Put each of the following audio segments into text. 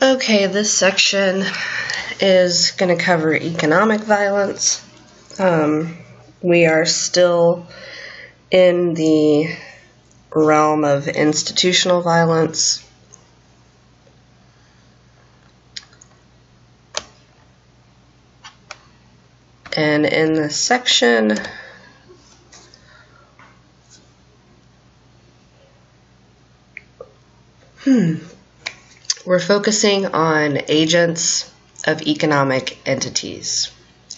Okay, this section is going to cover economic violence. We are still in the realm of institutional violence. And in this section, we're focusing on agents of economic entities.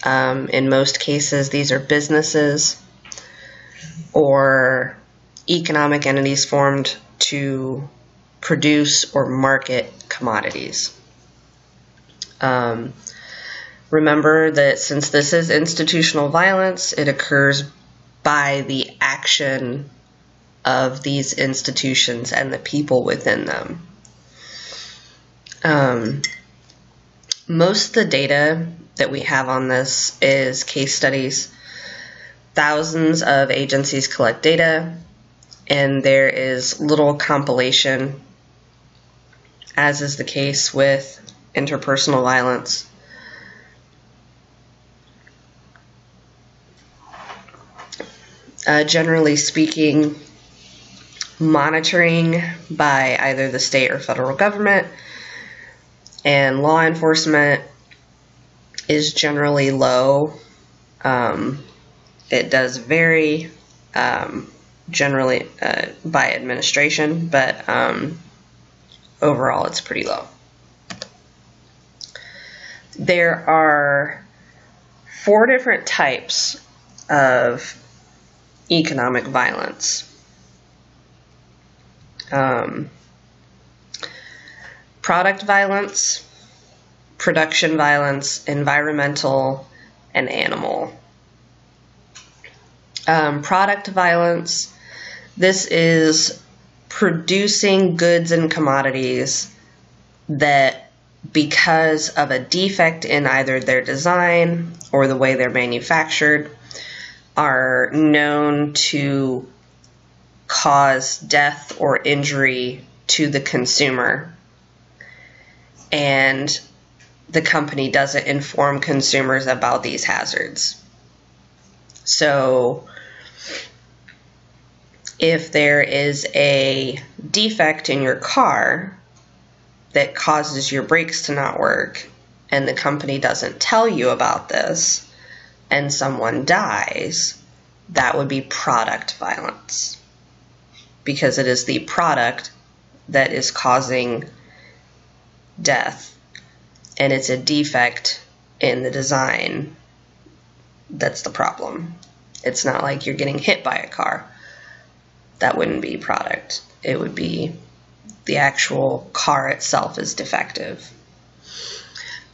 In most cases, these are businesses or economic entities formed to produce or market commodities. Remember that since this is institutional violence, it occurs by the action of these institutions and the people within them. Most of the data that we have on this is case studies. Thousands of agencies collect data, and there is little compilation, as is the case with interpersonal violence. Generally speaking, monitoring by either the state or federal government and law enforcement is generally low. It does vary generally by administration, but overall it's pretty low. There are 4 different types of economic violence. Product violence, production violence, environmental, and animal. Product violence, this is producing goods and commodities that, because of a defect in either their design or the way they're manufactured, are known to cause death or injury to the consumer, and the company doesn't inform consumers about these hazards. So if there is a defect in your car that causes your brakes to not work, and the company doesn't tell you about this, and someone dies, that would be product violence, because it is the product that is causing death, and it's a defect in the design that's the problem. It's not like you're getting hit by a car. That wouldn't be product. It would be the actual car itself is defective.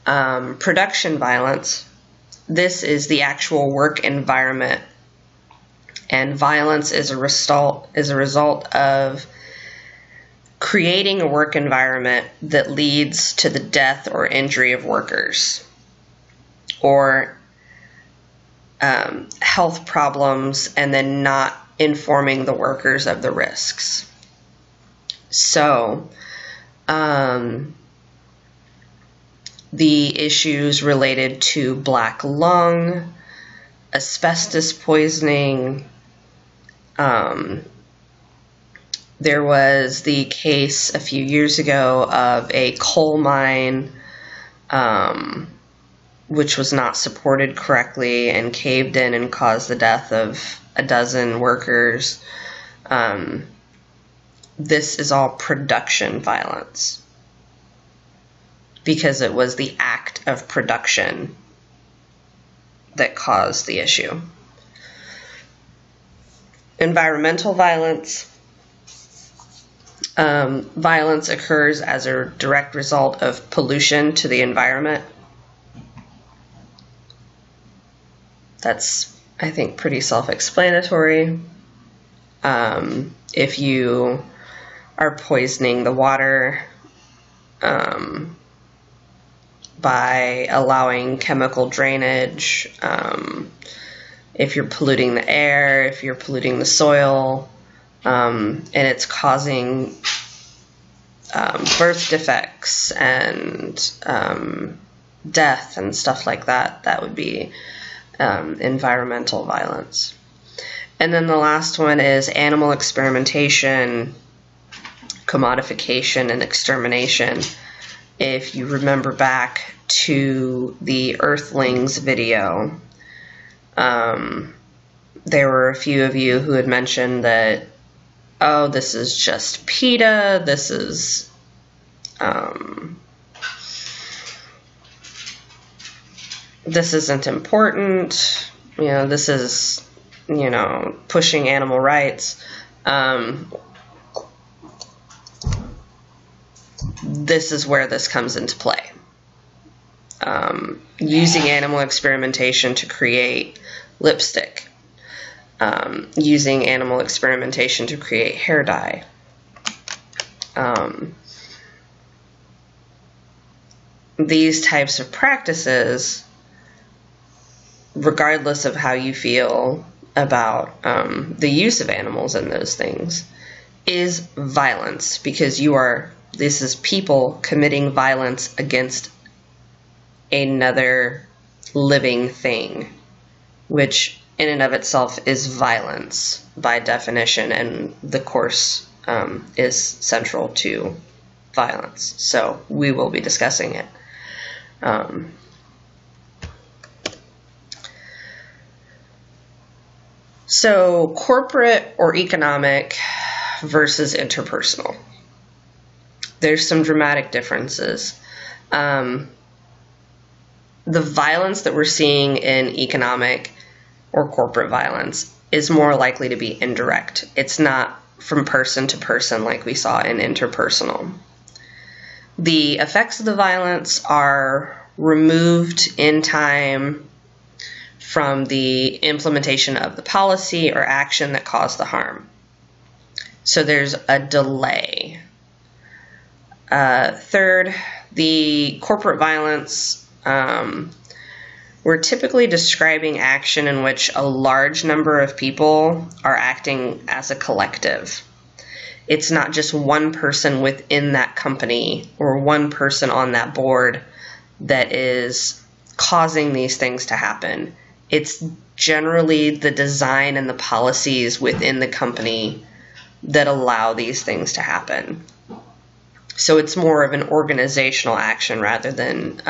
Production violence, this is the actual work environment, and violence is a result of creating a work environment that leads to the death or injury of workers, or health problems, and then not informing the workers of the risks. So the issues related to black lung, asbestos poisoning, there was the case a few years ago of a coal mine which was not supported correctly and caved in and caused the death of a dozen workers. This is all production violence, because it was the act of production that caused the issue. Environmental violence. Violence occurs as a direct result of pollution to the environment. That's, I think, pretty self-explanatory. If you are poisoning the water by allowing chemical drainage, if you're polluting the air, if you're polluting the soil, and it's causing birth defects and death and stuff like that. That would be environmental violence. And then the last one is animal experimentation, commodification, and extermination. If you remember back to the Earthlings video, there were a few of you who had mentioned that, oh, this is just PETA, this is this isn't important, you know, this is, you know, pushing animal rights. This is where this comes into play. Using animal experimentation to create lipstick. Using animal experimentation to create hair dye. These types of practices, regardless of how you feel about the use of animals in those things, is violence, because this is people committing violence against another living thing, which in and of itself is violence by definition, and the course is central to violence. So we will be discussing it. So corporate or economic versus interpersonal. There's some dramatic differences. The violence that we're seeing in economic or corporate violence is more likely to be indirect. It's not from person to person like we saw in interpersonal. The effects of the violence are removed in time from the implementation of the policy or action that caused the harm. So there's a delay. Third, the corporate violence, we're typically describing action in which a large number of people are acting as a collective. It's not just one person within that company or one person on that board that is causing these things to happen. It's generally the design and the policies within the company that allow these things to happen. So it's more of an organizational action rather than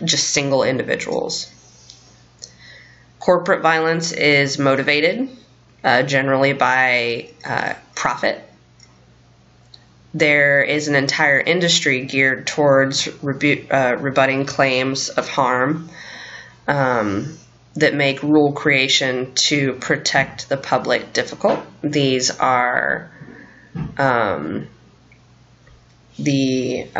just single individuals. Corporate violence is motivated generally by profit. There is an entire industry geared towards rebutting claims of harm that make rule creation to protect the public difficult. These are these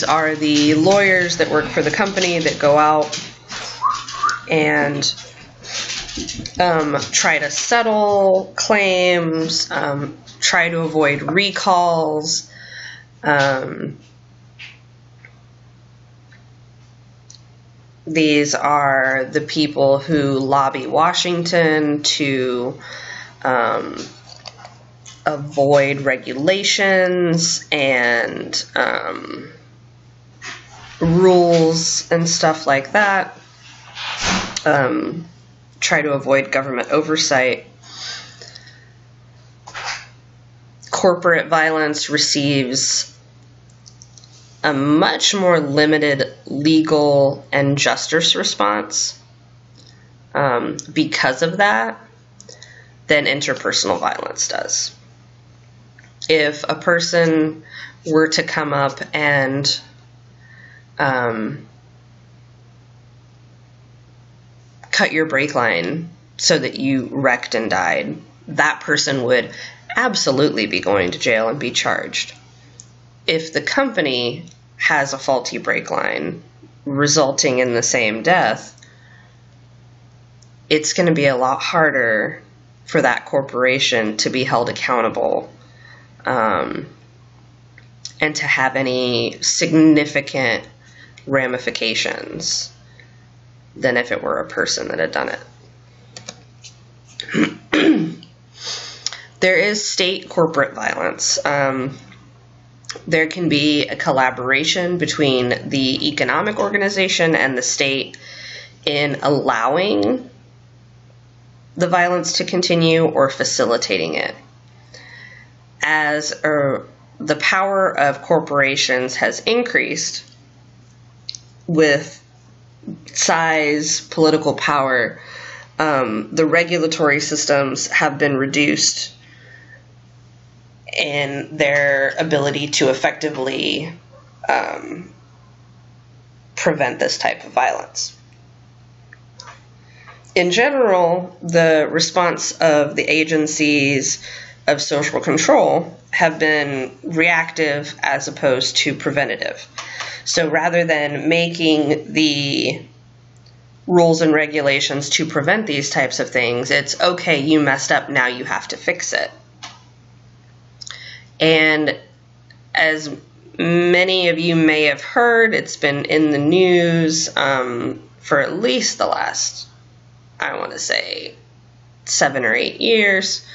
are the lawyers that work for the company that go out and try to settle claims, try to avoid recalls. These are the people who lobby Washington to avoid regulations and rules and stuff like that. Try to avoid government oversight. Corporate violence receives a much more limited legal and justice response because of that than interpersonal violence does. If a person were to come up and cut your brake line so that you wrecked and died, that person would absolutely be going to jail and be charged. If the company has a faulty brake line resulting in the same death, it's going to be a lot harder for that corporation to be held accountable and to have any significant ramifications than if it were a person that had done it. There is state corporate violence. There can be a collaboration between the economic organization and the state in allowing the violence to continue or facilitating it. As the power of corporations has increased with size, political power, the regulatory systems have been reduced in their ability to effectively prevent this type of violence. In general, the response of the agencies of social control have been reactive as opposed to preventative. So rather than making the rules and regulations to prevent these types of things, it's okay, you messed up, now you have to fix it. And as many of you may have heard, it's been in the news for at least the last, I want to say, 7 or 8 years.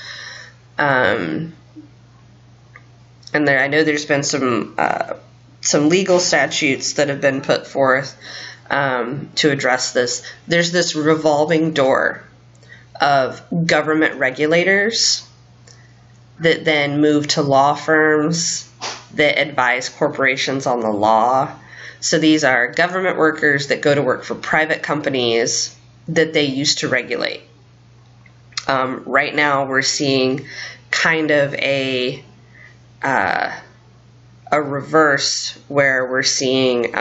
And I know there's been some legal statutes that have been put forth to address this. There's this revolving door of government regulators that then move to law firms that advise corporations on the law. So these are government workers that go to work for private companies that they use to regulate. Right now we're seeing kind of a reverse where we're seeing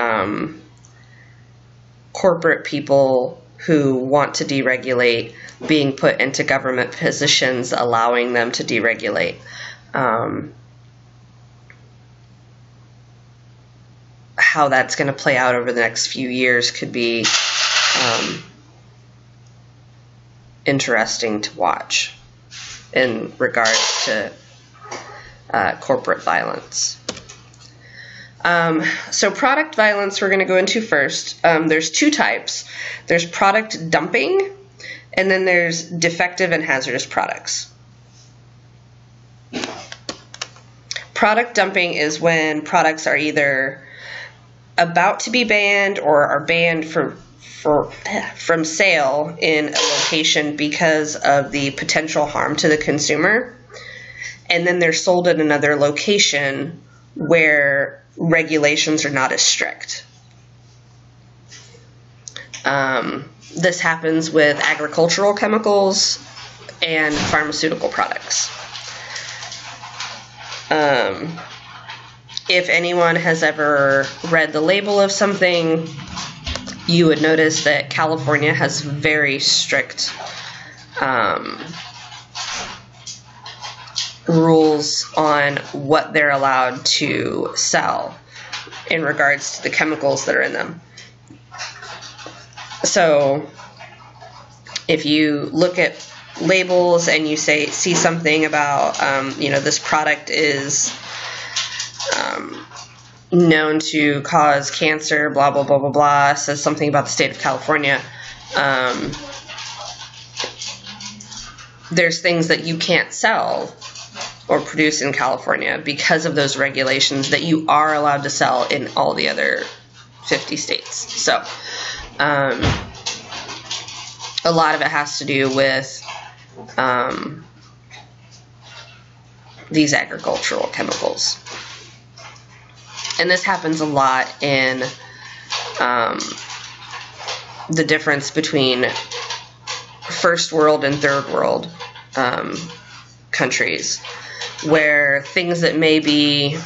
corporate people who want to deregulate being put into government positions, allowing them to deregulate. How that's going to play out over the next few years could be interesting to watch in regards to corporate violence. So product violence we're going to go into first. There's 2 types. There's product dumping, and then there's defective and hazardous products. Product dumping is when products are either about to be banned or are banned from sale in a location because of the potential harm to the consumer, and then they're sold at another location where regulations are not as strict. This happens with agricultural chemicals and pharmaceutical products. If anyone has ever read the label of something, you would notice that California has very strict rules on what they're allowed to sell in regards to the chemicals that are in them. So if you look at labels and you see something about, this product is known to cause cancer, blah, blah, blah, blah, blah, says something about the state of California, there's things that you can't sell or produce in California because of those regulations that you are allowed to sell in all the other 50 states. So a lot of it has to do with these agricultural chemicals. And this happens a lot in the difference between first world and third world countries, where things that may be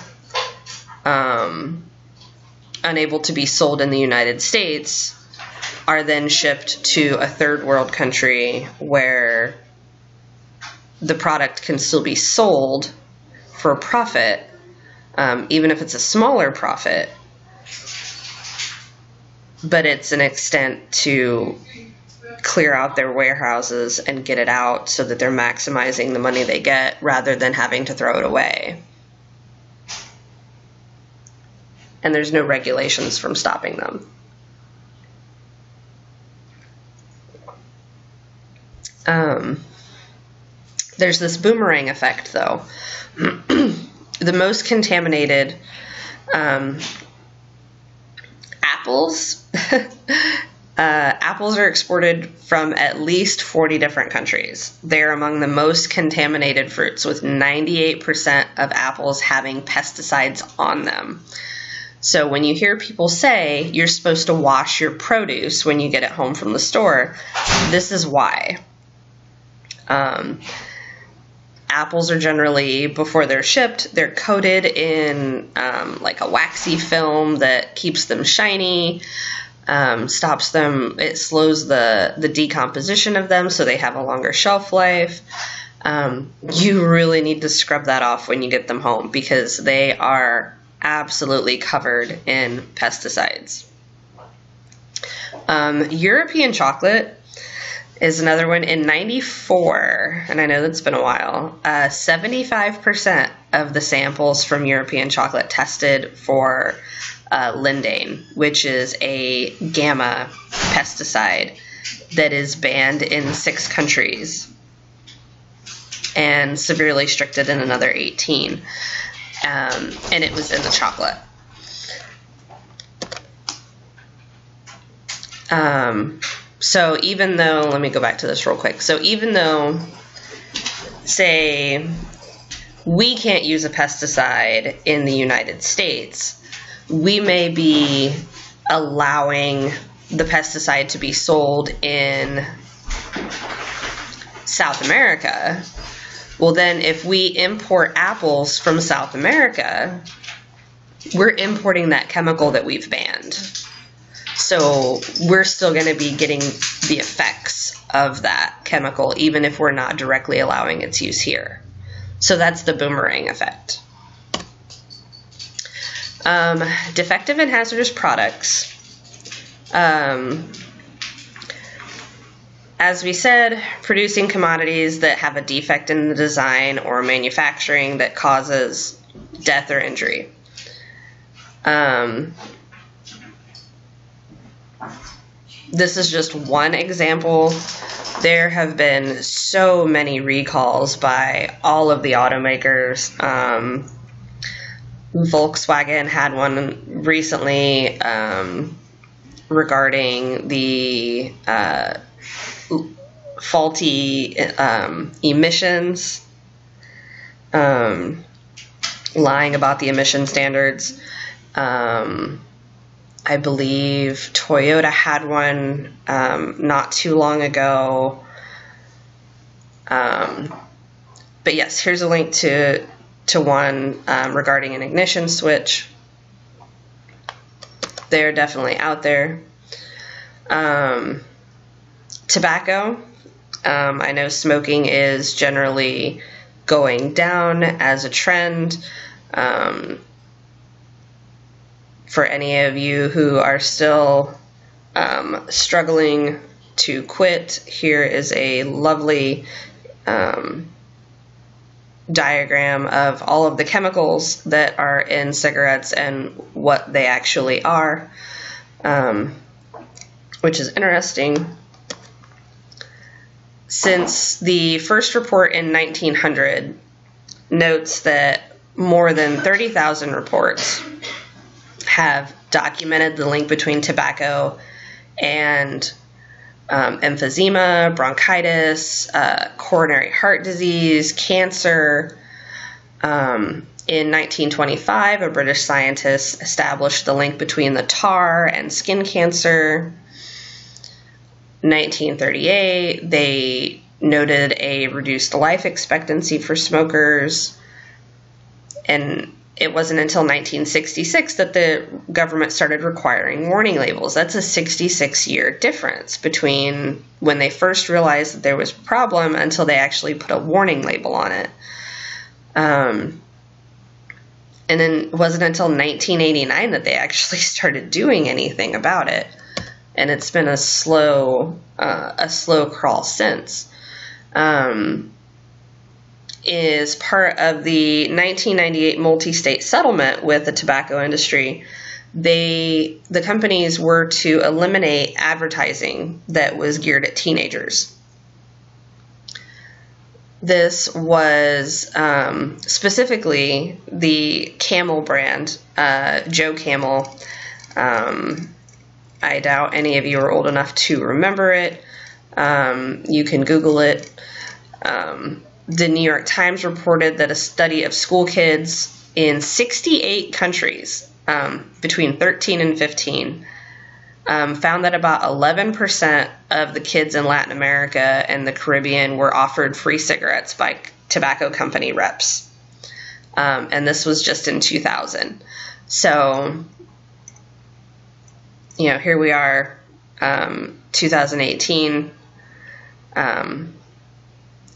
unable to be sold in the United States are then shipped to a third world country where the product can still be sold for a profit, even if it's a smaller profit, but it's an extent to clear out their warehouses and get it out so that they're maximizing the money they get rather than having to throw it away. And there's no regulations from stopping them. There's this boomerang effect, though. The most contaminated apples, apples are exported from at least 40 different countries. They're among the most contaminated fruits, with 98% of apples having pesticides on them. So when you hear people say you're supposed to wash your produce when you get it home from the store, this is why. Apples are generally, before they're shipped, they're coated in like a waxy film that keeps them shiny, stops them, it slows the decomposition of them so they have a longer shelf life. You really need to scrub that off when you get them home because they are absolutely covered in pesticides. European chocolate is another one. In 94, and I know that's been a while, 75% of the samples from European chocolate tested for lindane, which is a gamma pesticide that is banned in 6 countries and severely restricted in another 18. And it was in the chocolate. So even though, let me go back to this real quick. So even though, say, we can't use a pesticide in the United States, we may be allowing the pesticide to be sold in South America. Well, then if we import apples from South America, we're importing that chemical that we've banned. So we're still going to be getting the effects of that chemical, even if we're not directly allowing its use here. So that's the boomerang effect. Defective and hazardous products. As we said, producing commodities that have a defect in the design or manufacturing that causes death or injury. This is just one example. There have been so many recalls by all of the automakers. Volkswagen had one recently regarding the faulty emissions, lying about the emission standards. I believe Toyota had one not too long ago. But yes, here's a link to one regarding an ignition switch. They're definitely out there. Tobacco. I know smoking is generally going down as a trend. For any of you who are still struggling to quit, here is a lovely diagram of all of the chemicals that are in cigarettes and what they actually are, which is interesting. Since the first report in 1900 notes that more than 30,000 reports have documented the link between tobacco and emphysema, bronchitis, coronary heart disease, cancer. In 1925, a British scientist established the link between the tar and skin cancer. 1938, they noted a reduced life expectancy for smokers. And it wasn't until 1966 that the government started requiring warning labels. That's a 66-year difference between when they first realized that there was a problem until they actually put a warning label on it. And then it wasn't until 1989 that they actually started doing anything about it. And it's been a slow crawl since. Is part of the 1998 multi-state settlement with the tobacco industry. The companies were to eliminate advertising that was geared at teenagers. This was specifically the Camel brand, Joe Camel. I doubt any of you are old enough to remember it. You can Google it. The New York Times reported that a study of school kids in 68 countries between 13 and 15 found that about 11% of the kids in Latin America and the Caribbean were offered free cigarettes by tobacco company reps. And this was just in 2000. So, you know, here we are, 2018.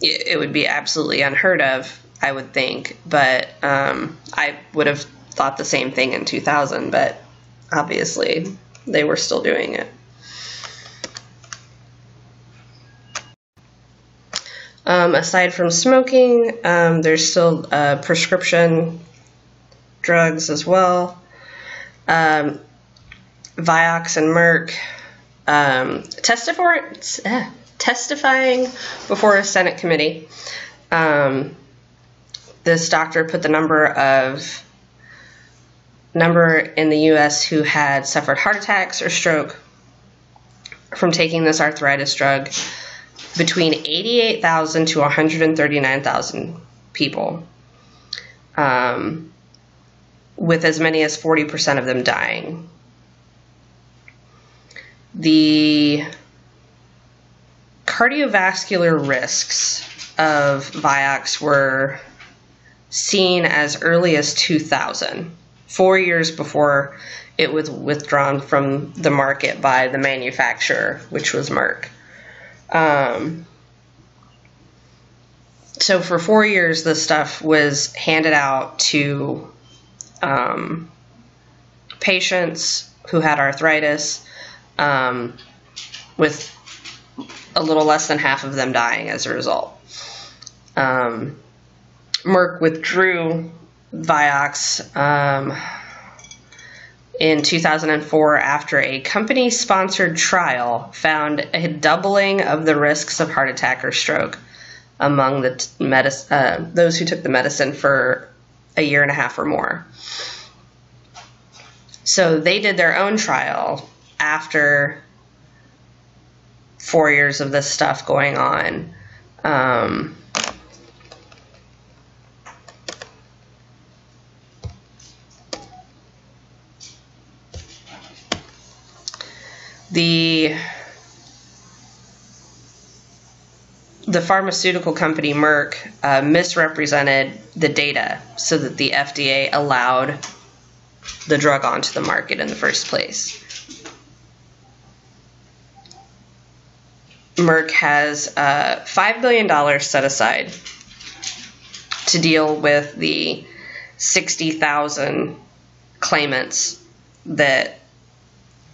It would be absolutely unheard of, I would think, but I would have thought the same thing in 2000, but obviously they were still doing it. Aside from smoking, there's still prescription drugs as well. Vioxx and Merck testifying before a Senate committee. This doctor put the number in the U.S. who had suffered heart attacks or stroke from taking this arthritis drug between 88,000 to 139,000 people, with as many as 40% of them dying. The cardiovascular risks of Vioxx were seen as early as 2000, 4 years before it was withdrawn from the market by the manufacturer, which was Merck. So for 4 years, this stuff was handed out to patients who had arthritis, with a little less than half of them dying as a result. Merck withdrew Vioxx in 2004 after a company-sponsored trial found a doubling of the risks of heart attack or stroke among the those who took the medicine for a year and a half or more. So they did their own trial after 4 years of this stuff going on. The pharmaceutical company Merck misrepresented the data so that the FDA allowed the drug onto the market in the first place. Merck has $5 billion set aside to deal with the 60,000 claimants that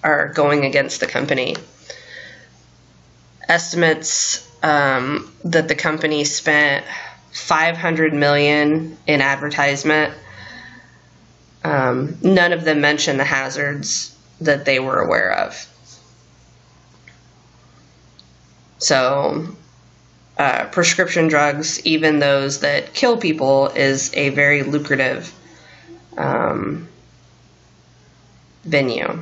are going against the company. Estimates that the company spent $500 million in advertisement. None of them mention the hazards that they were aware of. So prescription drugs, even those that kill people, is a very lucrative venue.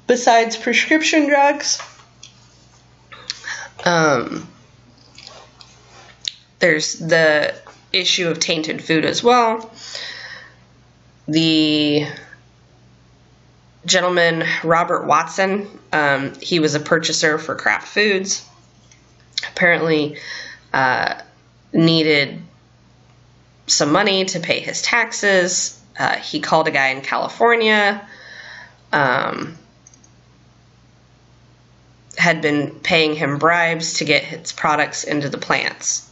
Besides prescription drugs, there's the issue of tainted food as well. The gentleman, Robert Watson, he was a purchaser for Kraft Foods, apparently needed some money to pay his taxes. He called a guy in California, had been paying him bribes to get his products into the plants.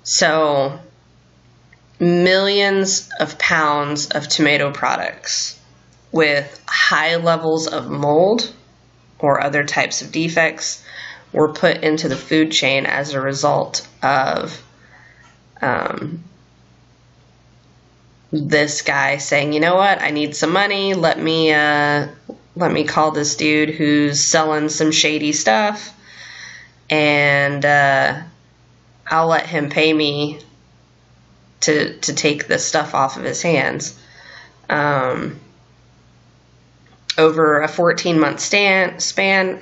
So millions of pounds of tomato products with high levels of mold or other types of defects were put into the food chain as a result of this guy saying, you know what, I need some money. Let me call this dude who's selling some shady stuff, and I'll let him pay me to take this stuff off of his hands. Over a 14-month span,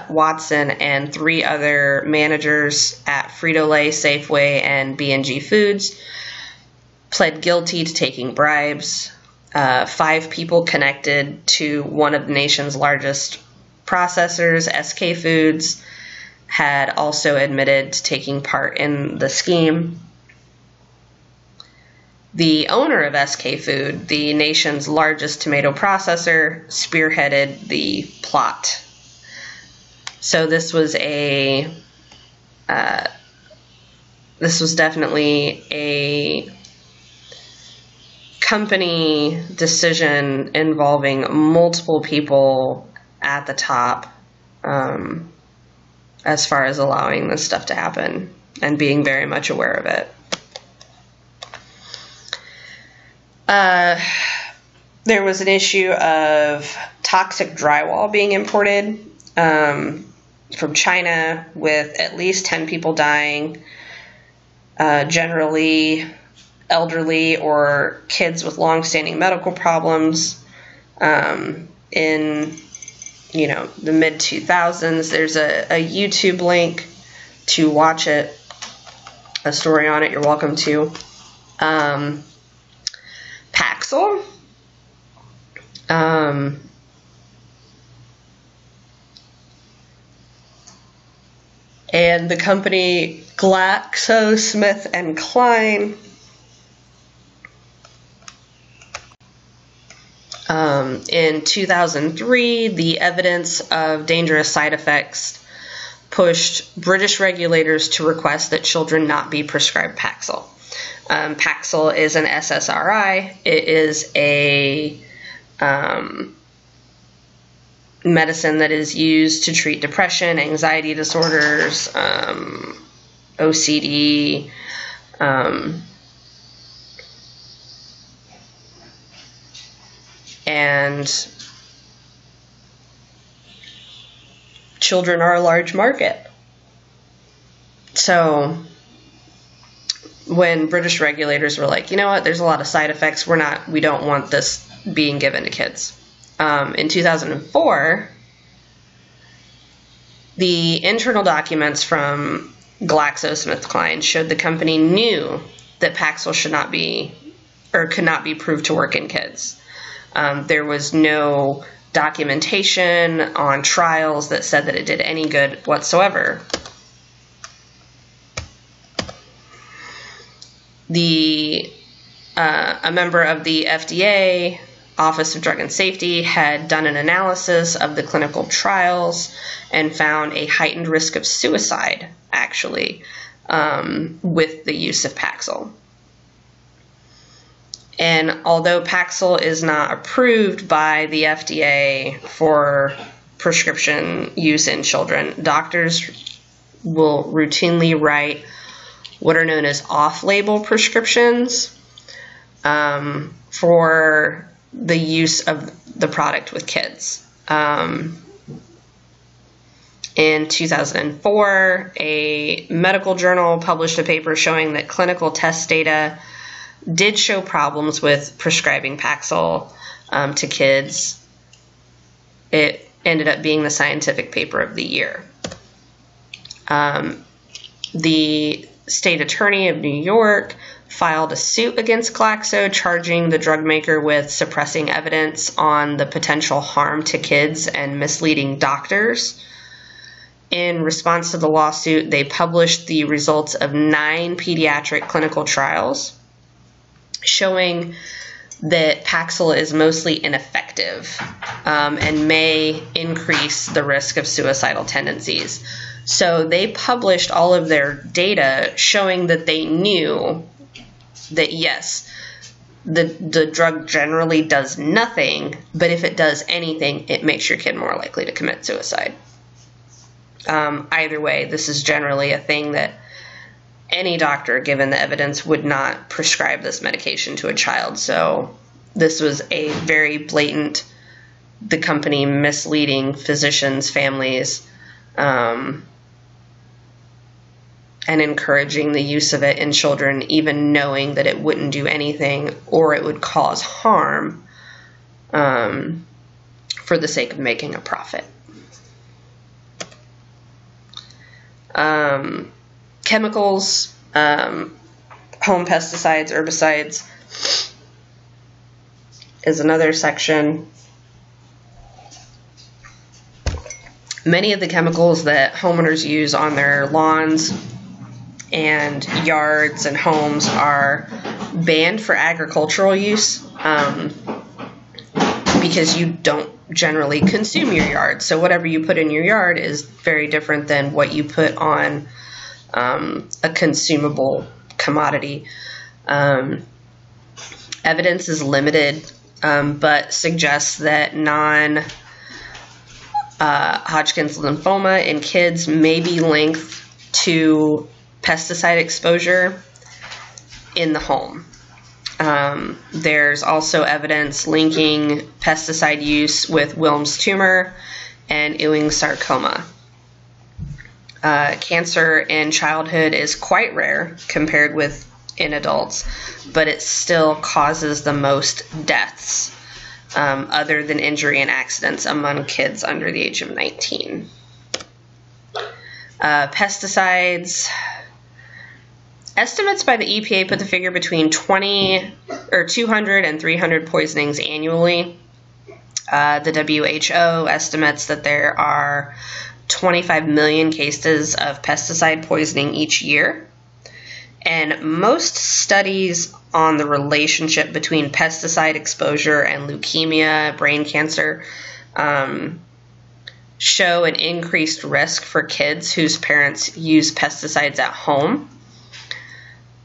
Watson and 3 other managers at Frito-Lay, Safeway, and B&G Foods pled guilty to taking bribes. 5 people connected to one of the nation's largest processors, SK Foods, had also admitted to taking part in the scheme. The owner of SK Food, the nation's largest tomato processor, spearheaded the plot. So this was definitely a company decision involving multiple people at the top, as far as allowing this stuff to happen and being very much aware of it. There was an issue of toxic drywall being imported from China, with at least 10 people dying, generally elderly or kids with long-standing medical problems. In the mid-2000s, there's a YouTube link to watch it, a story on it. You're welcome to. Paxil. And the company GlaxoSmithKline in 2003, the evidence of dangerous side effects pushed British regulators to request that children not be prescribed Paxil. Paxil is an SSRI. It is a medicine that is used to treat depression, anxiety disorders, OCD, and children are a large market. So when British regulators were like, you know what, there's a lot of side effects, we don't want this being given to kids. In 2004, the internal documents from GlaxoSmithKline showed the company knew that Paxil should not be, or could not be proved to work in kids. There was no documentation on trials that said that it did any good whatsoever. A member of the FDA, Office of Drug and Safety, had done an analysis of the clinical trials and found a heightened risk of suicide, actually, with the use of Paxil. And although Paxil is not approved by the FDA for prescription use in children, doctors will routinely write what are known as off-label prescriptions for the use of the product with kids. In 2004, a medical journal published a paper showing that clinical test data did show problems with prescribing Paxil to kids. It ended up being the scientific paper of the year. The state attorney of New York filed a suit against Glaxo, charging the drug maker with suppressing evidence on the potential harm to kids and misleading doctors. In response to the lawsuit, they published the results of 9 pediatric clinical trials, showing that Paxil is mostly ineffective and may increase the risk of suicidal tendencies. So they published all of their data showing that they knew that, yes, the drug generally does nothing, but if it does anything, it makes your kid more likely to commit suicide. Either way, this is generally a thing that any doctor, given the evidence, would not prescribe this medication to a child. So this was a very blatant, the company misleading physicians, families, and encouraging the use of it in children, even knowing that it wouldn't do anything or it would cause harm, for the sake of making a profit. Chemicals, home pesticides, herbicides is another section. Many of the chemicals that homeowners use on their lawns and yards and homes are banned for agricultural use, because you don't generally consume your yard. So whatever you put in your yard is very different than what you put on a consumable commodity. Evidence is limited, but suggests that non-Hodgkin's lymphoma in kids may be linked to pesticide exposure in the home. There's also evidence linking pesticide use with Wilms tumor and Ewing sarcoma. Cancer in childhood is quite rare compared with in adults, but it still causes the most deaths, other than injury and accidents, among kids under the age of 19. Pesticides. Estimates by the EPA put the figure between 200 and 300 poisonings annually. The WHO estimates that there are 25 million cases of pesticide poisoning each year. And most studies on the relationship between pesticide exposure and leukemia, brain cancer, show an increased risk for kids whose parents use pesticides at home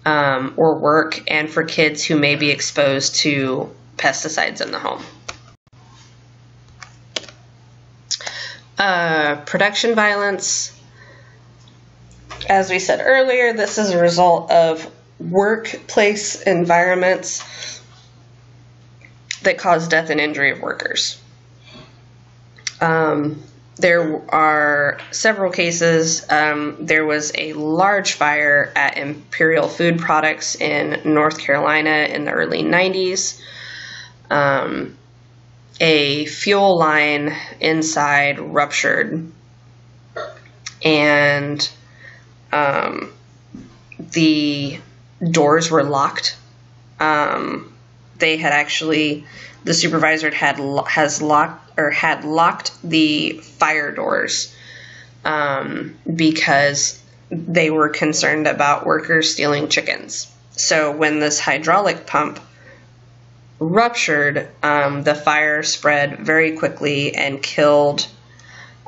or work, and for kids who may be exposed to pesticides in the home. Production violence. As we said earlier, this is a result of workplace environments that cause death and injury of workers. There are several cases. There was a large fire at Imperial Food Products in North Carolina in the early 90s. A fuel line inside ruptured, and the doors were locked. They had actually, the supervisor had locked the fire doors because they were concerned about workers stealing chickens. So when this hydraulic pump ruptured, the fire spread very quickly and killed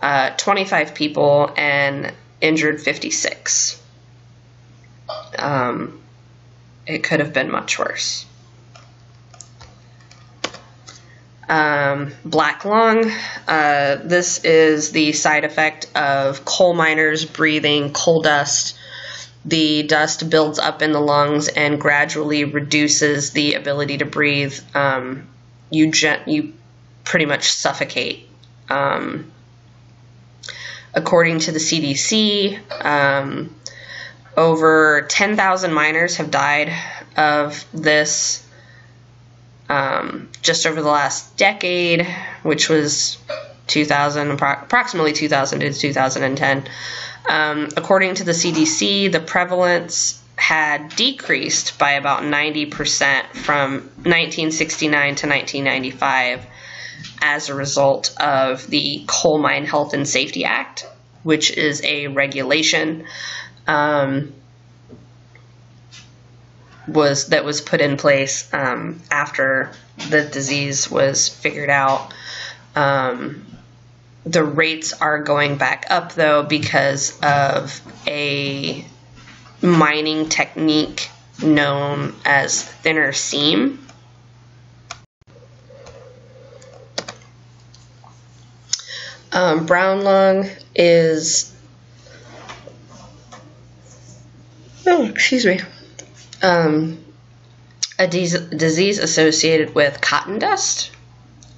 25 people and injured 56. It could have been much worse. Black lung. This is the side effect of coal miners breathing coal dust. The dust builds up in the lungs and gradually reduces the ability to breathe. You pretty much suffocate. According to the CDC, over 10,000 miners have died of this just over the last decade, which was approximately 2000 to 2010. According to the CDC, the prevalence had decreased by about 90% from 1969 to 1995 as a result of the Coal Mine Health and Safety Act, which is a regulation that was put in place after the disease was figured out. The rates are going back up, though, because of a mining technique known as thinner seam. Brown lung is... Oh, excuse me. A disease associated with cotton dust.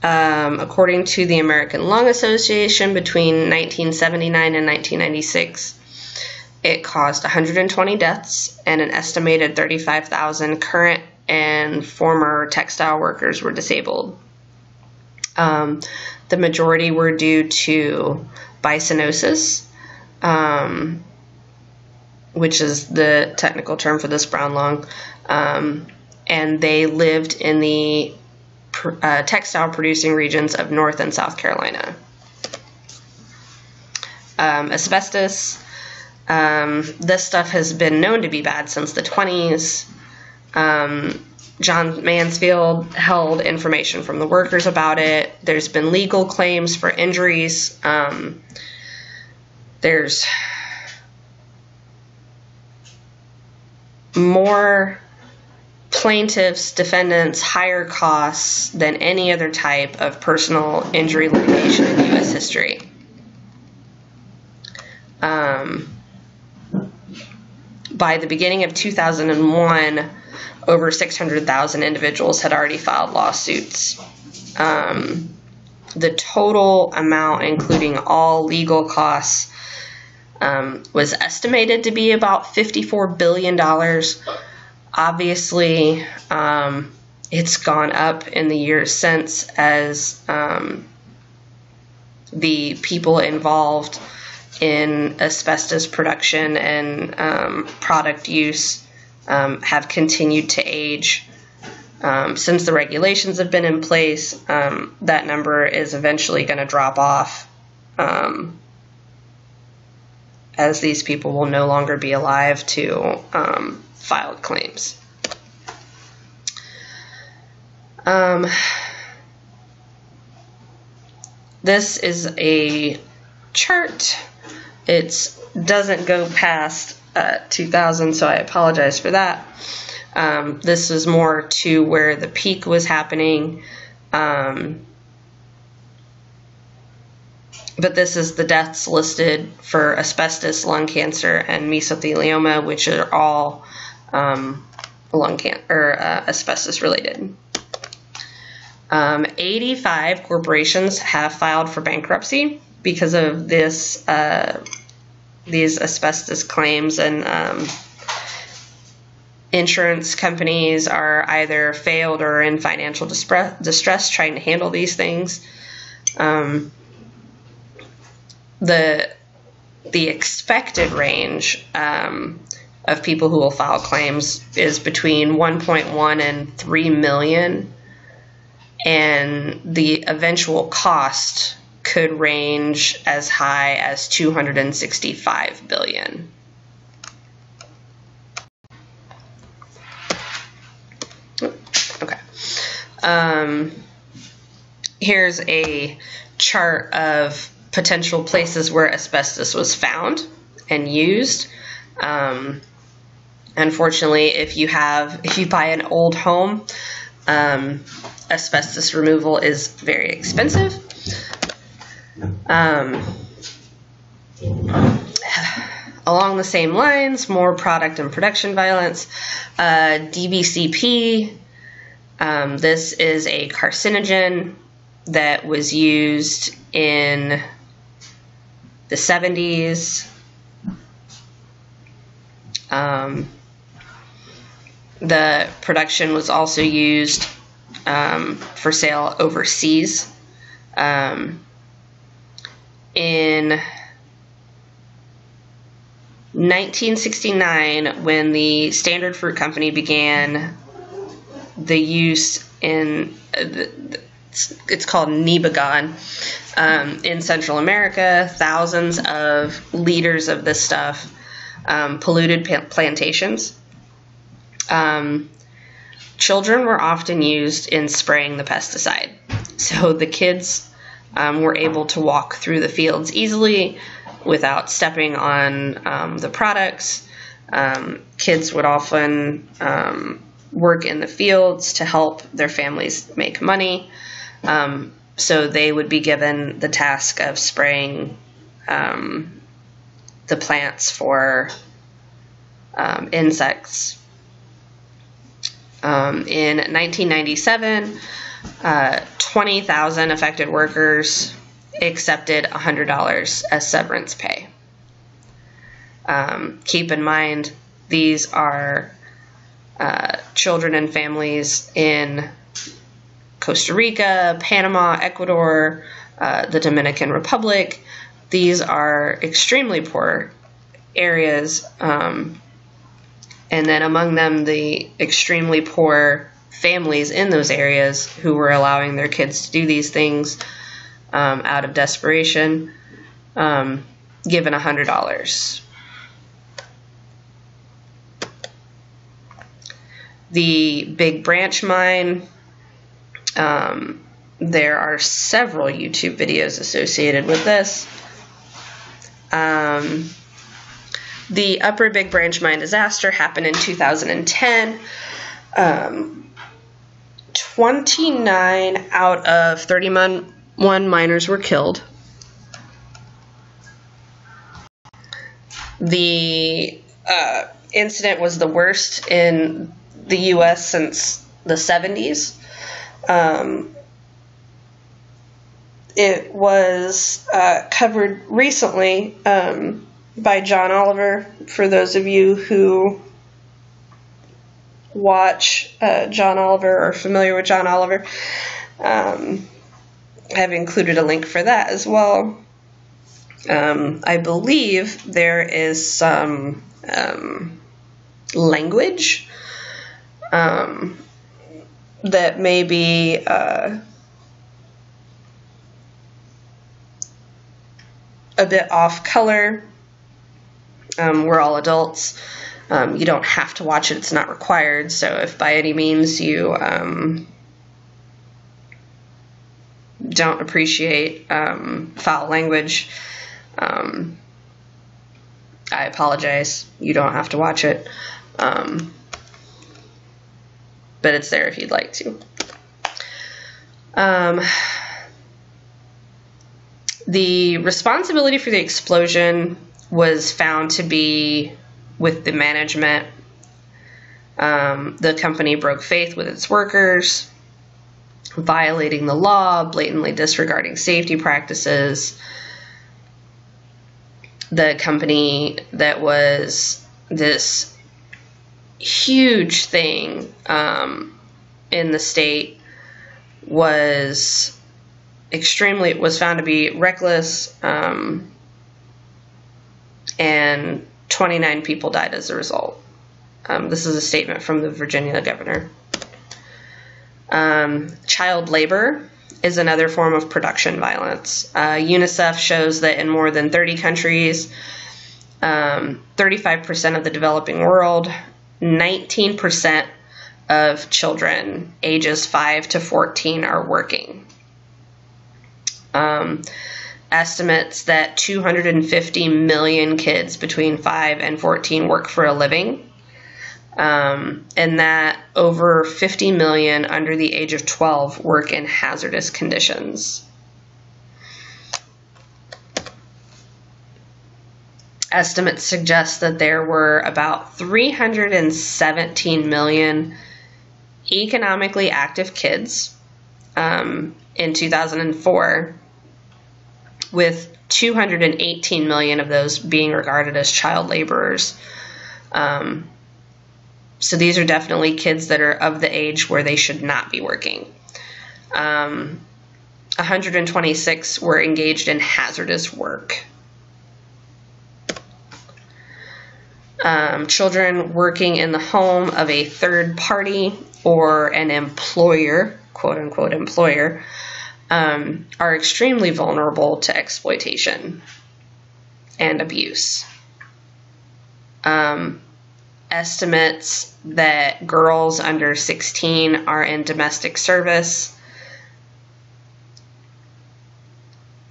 According to the American Lung Association, between 1979 and 1996, it caused 120 deaths, and an estimated 35,000 current and former textile workers were disabled. The majority were due to bisonosis, which is the technical term for this brown lung, and they lived in the textile producing regions of North and South Carolina. Asbestos. This stuff has been known to be bad since the 20s. John Mansfield held information from the workers about it. There's been legal claims for injuries. There's more plaintiffs, defendants, higher costs than any other type of personal injury litigation in U.S. history. By the beginning of 2001, over 600,000 individuals had already filed lawsuits. The total amount, including all legal costs, was estimated to be about $54 billion. Obviously, it's gone up in the years since as the people involved in asbestos production and product use have continued to age. Since the regulations have been in place, that number is eventually going to drop off as these people will no longer be alive to file claims. This is a chart. It doesn't go past 2000, so I apologize for that. This is more to where the peak was happening. But this is the deaths listed for asbestos, lung cancer, and mesothelioma, which are all lung cancer or asbestos related. 85 corporations have filed for bankruptcy because of this, these asbestos claims, and insurance companies are either failed or in financial distress trying to handle these things. The expected range of people who will file claims is between 1.1 and 3 million, and the eventual cost could range as high as 265 billion. Okay. Here's a chart of potential places where asbestos was found and used. Unfortunately, if you buy an old home, asbestos removal is very expensive. Along the same lines, more product and production violence. DBCP, this is a carcinogen that was used in the 70s. The production was also used for sale overseas. In 1969, when the Standard Fruit Company began the use in, it's called Nebagon, in Central America, thousands of liters of this stuff polluted plantations. Children were often used in spraying the pesticide. So the kids were able to walk through the fields easily without stepping on the products. Kids would often work in the fields to help their families make money. So they would be given the task of spraying the plants for insects. In 1997, 20,000 affected workers accepted $100 as severance pay. Keep in mind, these are children and families in Costa Rica, Panama, Ecuador, the Dominican Republic. These are extremely poor areas, and then among them, the extremely poor families in those areas who were allowing their kids to do these things out of desperation, given $100. The Big Branch Mine, there are several YouTube videos associated with this. The Upper Big Branch Mine disaster happened in 2010. 29 out of 31 miners were killed. The incident was the worst in the U.S. since the 70s. It was covered recently by John Oliver. For those of you who watch John Oliver or are familiar with John Oliver, I have included a link for that as well. I believe there is some language that may be a bit off color. We're all adults. You don't have to watch it. It's not required. So if by any means you don't appreciate foul language, I apologize. You don't have to watch it. But it's there if you'd like to. The responsibility for the explosion was found to be with the management. The company broke faith with its workers, violating the law, blatantly disregarding safety practices. The company that was this huge thing in the state was found to be reckless, and 29 people died as a result. This is a statement from the Virginia governor. Child labor is another form of production violence. UNICEF shows that in more than 30 countries, 35% of the developing world, 19% of children ages 5 to 14 are working. Estimates that 250 million kids between 5 and 14 work for a living, and that over 50 million under the age of 12 work in hazardous conditions. Estimates suggest that there were about 317 million economically active kids in 2004, with 218 million of those being regarded as child laborers. So these are definitely kids that are of the age where they should not be working. 126 were engaged in hazardous work. Children working in the home of a third party or an employer, quote unquote employer, are extremely vulnerable to exploitation and abuse. Estimates that girls under 16 are in domestic service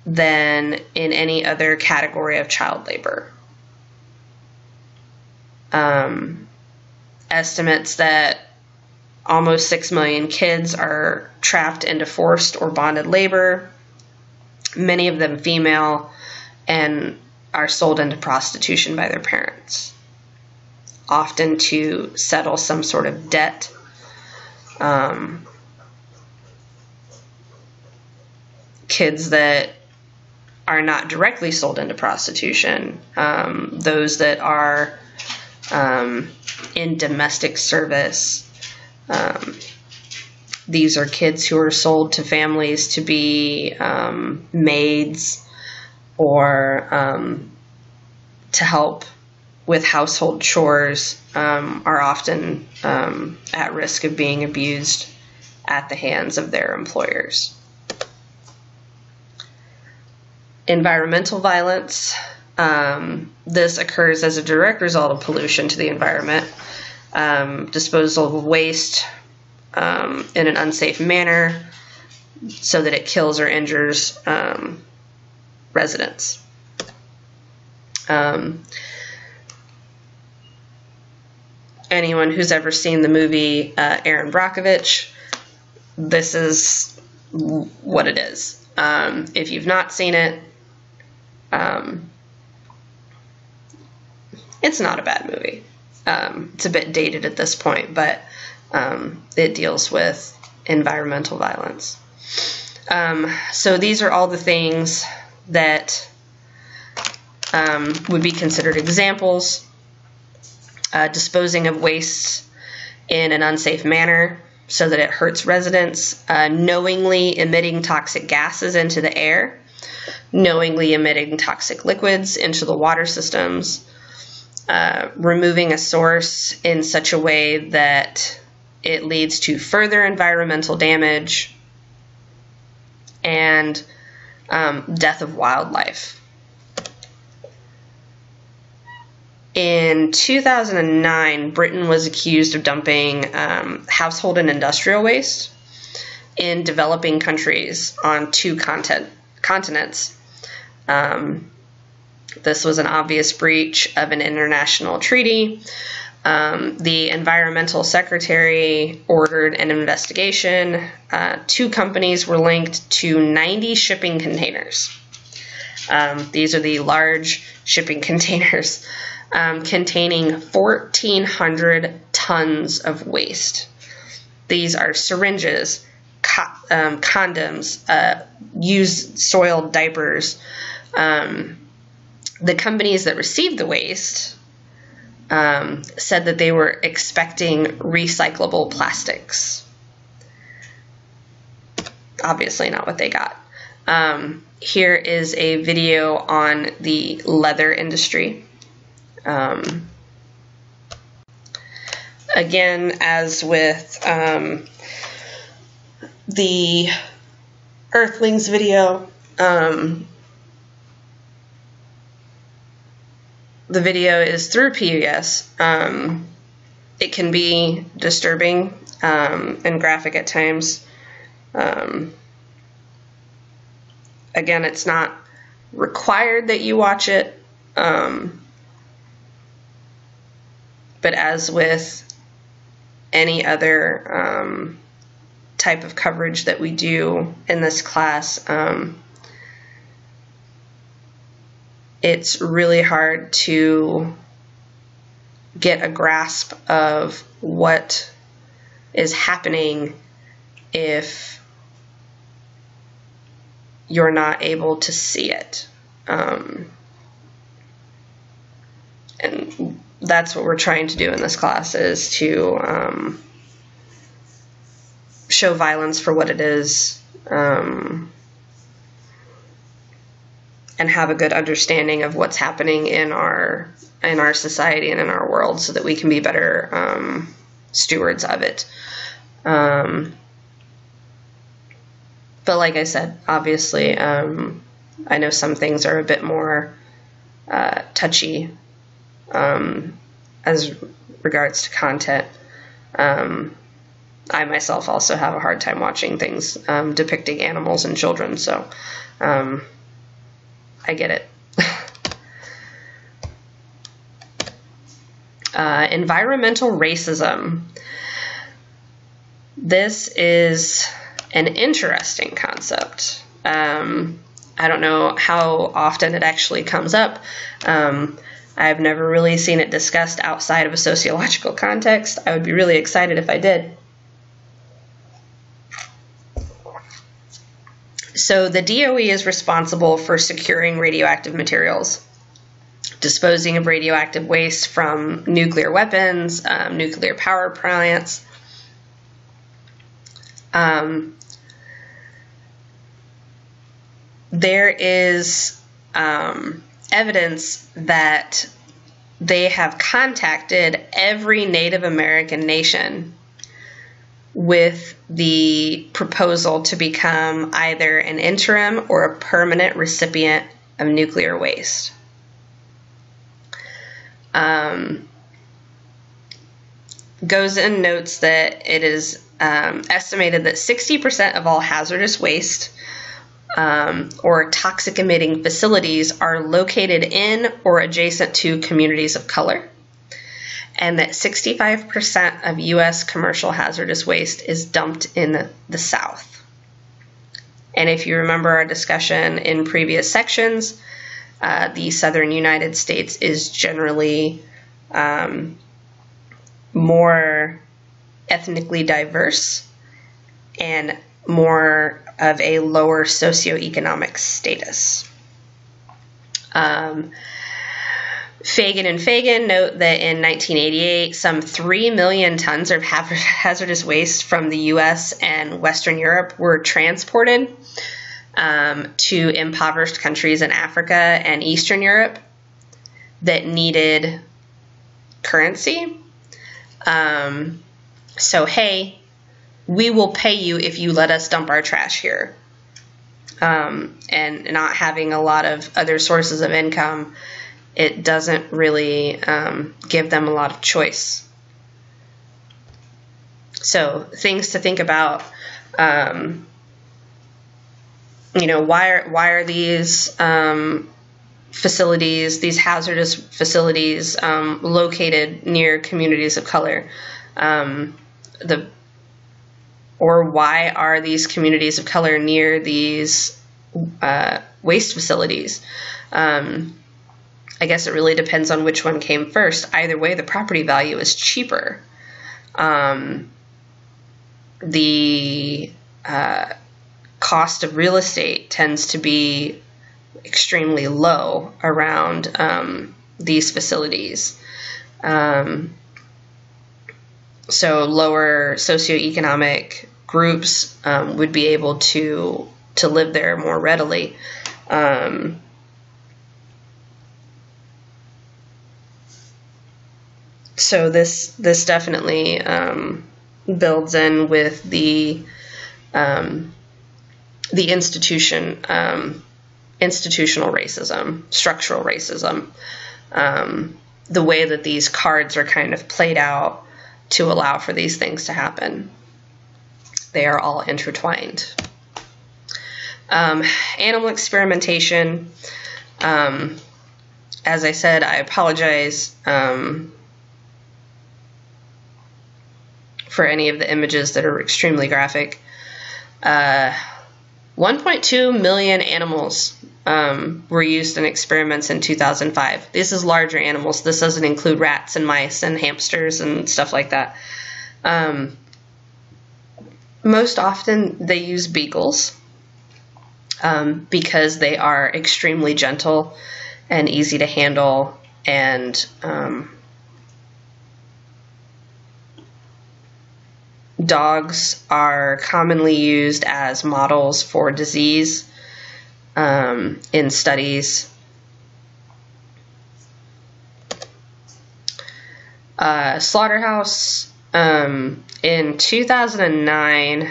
than in any other category of child labor. Estimates that almost 6 million kids are trapped into forced or bonded labor, many of them female, and are sold into prostitution by their parents. often to settle some sort of debt. Kids that are not directly sold into prostitution, those that are in domestic service. These are kids who are sold to families to be maids or to help with household chores, are often at risk of being abused at the hands of their employers. Environmental violence. This occurs as a direct result of pollution to the environment, disposal of waste in an unsafe manner so that it kills or injures residents. Anyone who's ever seen the movie Erin Brockovich, this is what it is. If you've not seen it, it's not a bad movie. It's a bit dated at this point, but it deals with environmental violence. So these are all the things that would be considered examples. Disposing of waste in an unsafe manner so that it hurts residents, knowingly emitting toxic gases into the air, knowingly emitting toxic liquids into the water systems, removing a source in such a way that it leads to further environmental damage, and death of wildlife. In 2009, Britain was accused of dumping household and industrial waste in developing countries on 2 continents. This was an obvious breach of an international treaty. The environmental secretary ordered an investigation. 2 companies were linked to 90 shipping containers. These are the large shipping containers containing 1,400 tons of waste. These are syringes, condoms, used soiled diapers. The companies that received the waste said that they were expecting recyclable plastics. Obviously not what they got. Here is a video on the leather industry. Again, as with the Earthlings video, the video is through PBS. It can be disturbing and graphic at times. Again, it's not required that you watch it, but as with any other type of coverage that we do in this class, it's really hard to get a grasp of what is happening if you're not able to see it. And that's what we're trying to do in this class, is to show violence for what it is, and have a good understanding of what's happening in our society and in our world, so that we can be better stewards of it. But like I said, obviously, I know some things are a bit more touchy as regards to content. I myself also have a hard time watching things depicting animals and children, so I get it. Environmental racism. This is an interesting concept. I don't know how often it actually comes up. I I've never really seen it discussed outside of a sociological context. I would be really excited if I did. So the DOE is responsible for securing radioactive materials, disposing of radioactive waste from nuclear weapons, nuclear power plants. There is evidence that they have contacted every Native American nation with the proposal to become either an interim or a permanent recipient of nuclear waste. Gozen notes that it is estimated that 60% of all hazardous waste or toxic emitting facilities are located in or adjacent to communities of color, and that 65% of U.S. commercial hazardous waste is dumped in the South. And if you remember our discussion in previous sections, the southern United States is generally more ethnically diverse and more of a lower socioeconomic status. Fagan and Fagan note that in 1988, some 3 million tons of hazardous waste from the U.S. and Western Europe were transported to impoverished countries in Africa and Eastern Europe that needed currency. So, hey, we will pay you if you let us dump our trash here. And not having a lot of other sources of income, it doesn't really give them a lot of choice. So things to think about, why are these facilities, these hazardous facilities, located near communities of color? Or why are these communities of color near these waste facilities? I guess it really depends on which one came first. Either way, the property value is cheaper. The cost of real estate tends to be extremely low around these facilities. So lower socioeconomic groups would be able to live there more readily. So this definitely builds in with the institutional racism, structural racism, the way that these cards are kind of played out to allow for these things to happen. They are all intertwined. Animal experimentation. As I said, I apologize for any of the images that are extremely graphic. 1.2 million animals were used in experiments in 2005. This is larger animals. This doesn't include rats and mice and hamsters and stuff like that. Most often they use beagles because they are extremely gentle and easy to handle, and dogs are commonly used as models for disease in studies. Slaughterhouse, in 2009,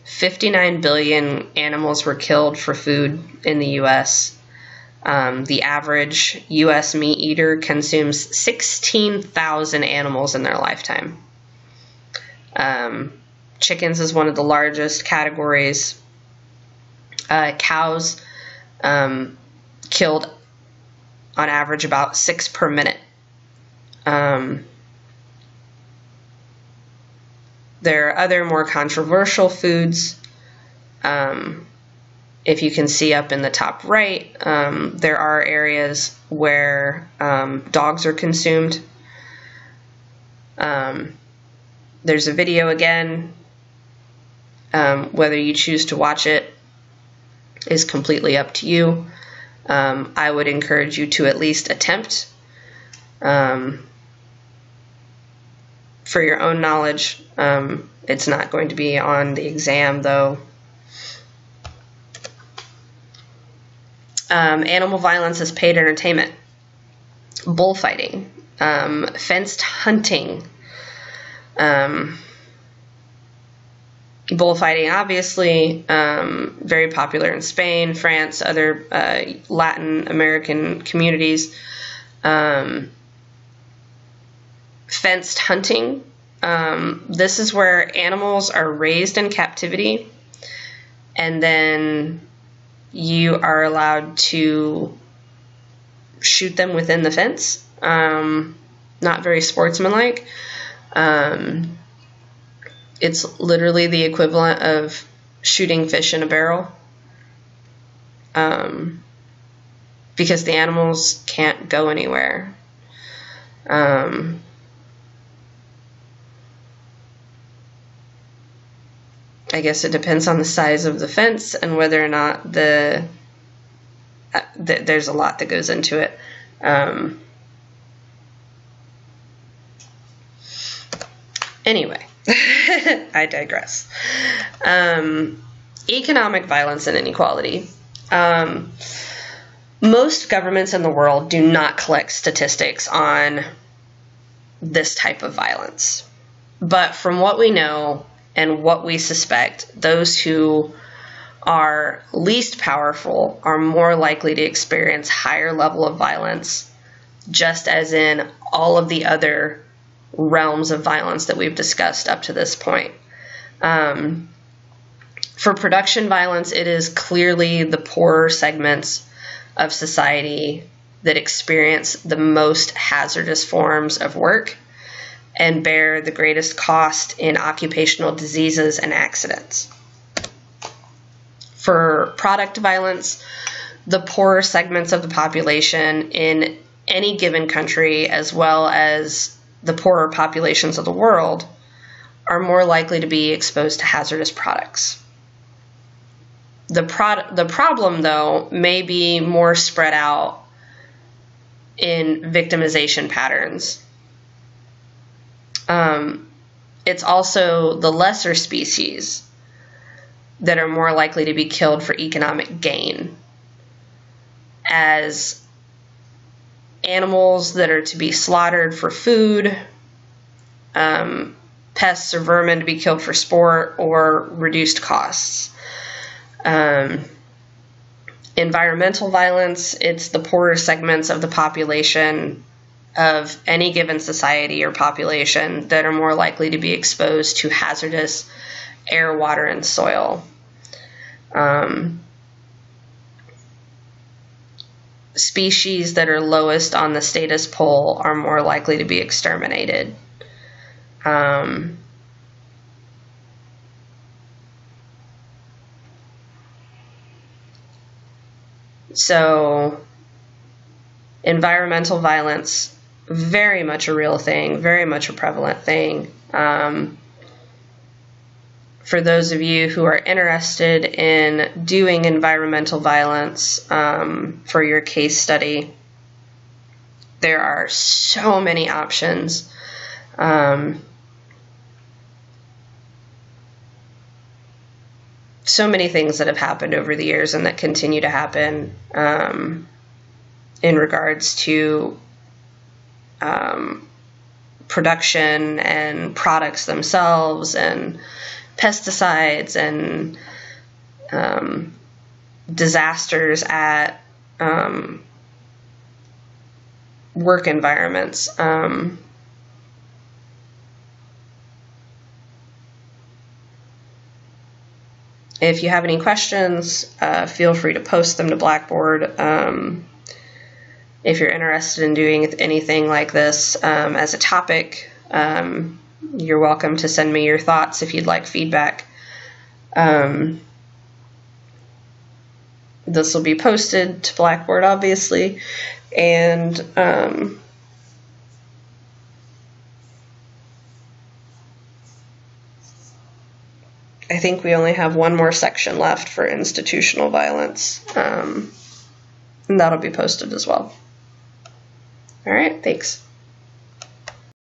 59 billion animals were killed for food in the U.S. The average U.S. meat eater consumes 16,000 animals in their lifetime. Chickens is one of the largest categories. Cows killed on average about 6 per minute. There are other more controversial foods if you can see up in the top right, there are areas where dogs are consumed. There's a video again. Whether you choose to watch it is completely up to you. I would encourage you to at least attempt, for your own knowledge. It's not going to be on the exam, though. Animal violence is paid entertainment. Bullfighting. Fenced hunting. Bullfighting, obviously, very popular in Spain, France, other Latin American communities. Fenced hunting. This is where animals are raised in captivity, and then you are allowed to shoot them within the fence. Not very sportsmanlike. It's literally the equivalent of shooting fish in a barrel, because the animals can't go anywhere. I guess it depends on the size of the fence and whether or not there's a lot that goes into it. Anyway, I digress. Economic violence and inequality. Most governments in the world do not collect statistics on this type of violence. But from what we know and what we suspect, those who are least powerful are more likely to experience higher level of violence, just as in all of the other realms of violence that we've discussed up to this point. For production violence, it is clearly the poorer segments of society that experience the most hazardous forms of work and bear the greatest cost in occupational diseases and accidents. For product violence, the poorer segments of the population in any given country, as well as the poorer populations of the world, are more likely to be exposed to hazardous products. The problem, though, may be more spread out in victimization patterns. It's also the lesser species that are more likely to be killed for economic gain, as animals that are to be slaughtered for food, pests or vermin to be killed for sport or reduced costs. Environmental violence, it's the poorer segments of the population of any given society or population that are more likely to be exposed to hazardous air, water, and soil. Species that are lowest on the status pole are more likely to be exterminated. So, environmental violence, very much a real thing, very much a prevalent thing. For those of you who are interested in doing environmental violence for your case study, there are so many options. So many things that have happened over the years and that continue to happen in regards to production and products themselves and pesticides and disasters at work environments. If you have any questions, feel free to post them to Blackboard. If you're interested in doing anything like this as a topic, you're welcome to send me your thoughts if you'd like feedback. this will be posted to Blackboard, obviously, and I think we only have one more section left for institutional violence, and that'll be posted as well. All right, thanks.